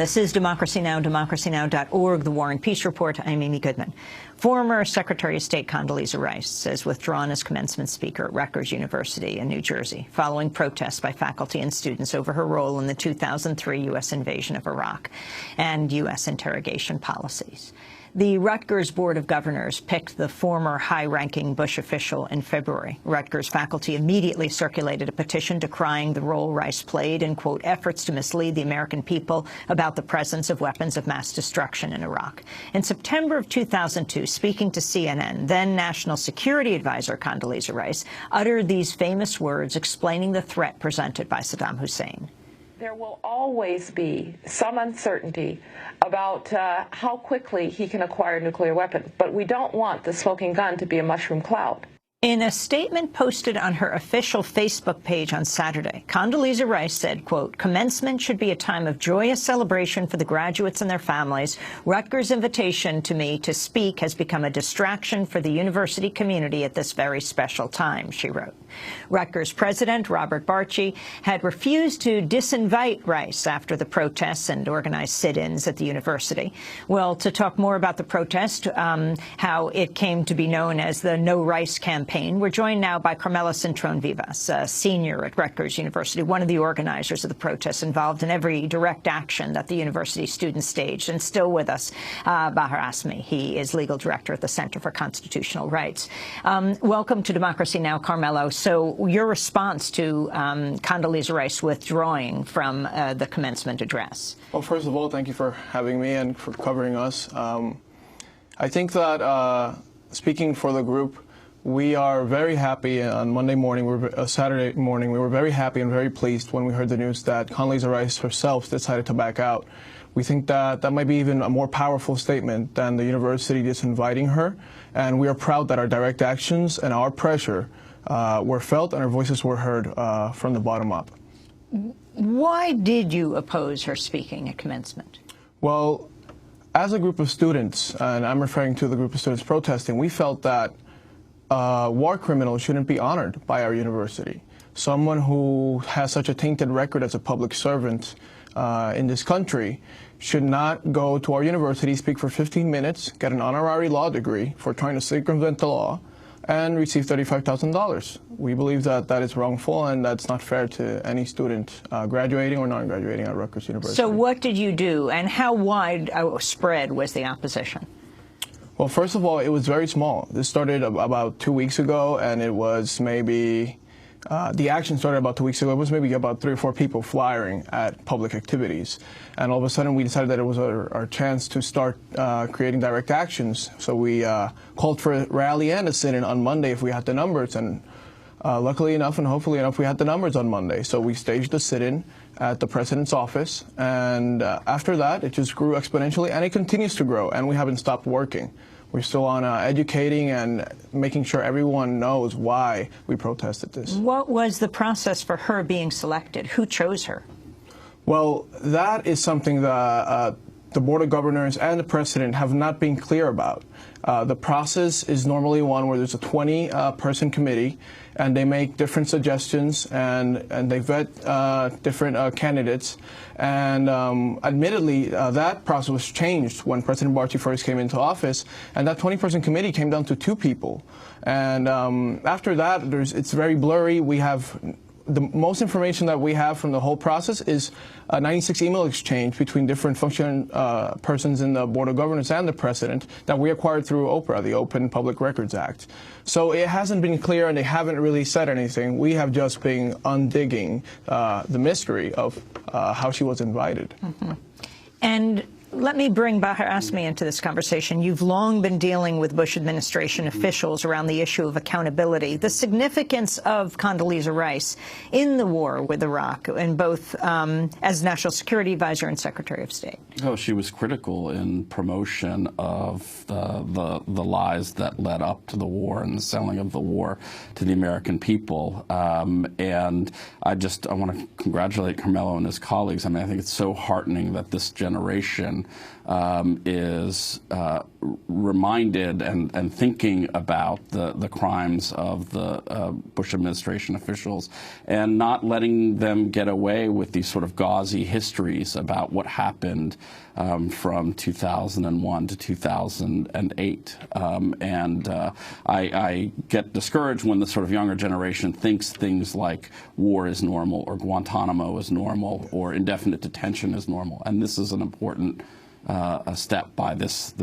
This is Democracy Now!, democracynow.org, The War and Peace Report. I'm Amy Goodman. Former Secretary of State Condoleezza Rice has withdrawn as commencement speaker at Rutgers University in New Jersey, following protests by faculty and students over her role in the 2003 U.S. invasion of Iraq and U.S. interrogation policies. The Rutgers Board of Governors picked the former high-ranking Bush official in February. Rutgers faculty immediately circulated a petition decrying the role Rice played in, quote, efforts to mislead the American people about the presence of weapons of mass destruction in Iraq. In September of 2002, speaking to CNN, then National Security Advisor Condoleezza Rice uttered these famous words explaining the threat presented by Saddam Hussein. There will always be some uncertainty about how quickly he can acquire nuclear weapons, but we don't want the smoking gun to be a mushroom cloud. In a statement posted on her official Facebook page on Saturday, Condoleezza Rice said, quote, commencement should be a time of joyous celebration for the graduates and their families. Rutgers' invitation to me to speak has become a distraction for the university community at this very special time, she wrote. Rutgers president Robert Barchi had refused to disinvite Rice after the protests and organized sit-ins at the university. Well, to talk more about the protest, how it came to be known as the No Rice campaign, we're joined now by Carmela Cintron-Vivas, a senior at Rutgers University, one of the organizers of the protests, involved in every direct action that the university students staged, and still with us, Bahar Asmi. He is legal director at the Center for Constitutional Rights. Welcome to Democracy Now!, Carmelo. So your response to Condoleezza Rice withdrawing from the commencement address? Well, first of all, thank you for having me and for covering us. I think that speaking for the group, we are very happy on Monday morning, Saturday morning, we were very happy and very pleased when we heard the news that Condoleezza Rice herself decided to back out. We think that that might be even a more powerful statement than the university disinviting her, and we are proud that our direct actions and our pressure were felt and our voices were heard from the bottom up. Why did you oppose her speaking at commencement? Well, as a group of students, and I'm referring to the group of students protesting, we felt that war criminals shouldn't be honored by our university. Someone who has such a tainted record as a public servant in this country should not go to our university, speak for 15 minutes, get an honorary law degree for trying to circumvent the law, and receive $35,000. We believe that that is wrongful and that's not fair to any student graduating or non-graduating at Rutgers University. So what did you do, and how wide spread was the opposition? Well, first of all, it was very small. This started about 2 weeks ago, and it was maybe, the action started about 2 weeks ago. It was maybe about 3 or 4 people flyering at public activities. And all of a sudden, we decided that it was our chance to start creating direct actions. So we called for a rally and a sit-in on Monday if we had the numbers. And luckily enough and hopefully enough, we had the numbers on Monday. So we staged a sit-in at the president's office. And after that, it just grew exponentially, and it continues to grow. And we haven't stopped working. We're still on educating and making sure everyone knows why we protested this. What was the process for her being selected? Who chose her? Well, that is something that the Board of Governors and the President have not been clear about. The process is normally one where there's a 20-person committee, and they make different suggestions, and they vet different candidates. And admittedly, that process was changed when President Barchi first came into office, and that 20-person committee came down to 2 people. And after that, it's very blurry. We have the most information that we have from the whole process is a 96 email exchange between different functioning persons in the Board of Governors and the President that we acquired through OPRA, the Open Public Records Act. So it hasn't been clear, and they haven't really said anything. We have just been undigging the mystery of how she was invited. Mm-hmm. And let me bring Bahar Asmi into this conversation. You've long been dealing with Bush administration officials around the issue of accountability. The significance of Condoleezza Rice in the war with Iraq, in both as National Security Advisor and Secretary of State. Oh, she was critical in promotion of the lies that led up to the war and the selling of the war to the American people. And I want to congratulate Carmelo and his colleagues. I mean, I think it's so heartening that this generation administration is reminded and thinking about the crimes of the Bush administration officials and not letting them get away with these sort of gauzy histories about what happened from 2001 to 2008. I get discouraged when the sort of younger generation thinks things like war is normal or Guantanamo is normal or indefinite detention is normal. And this is an important step by this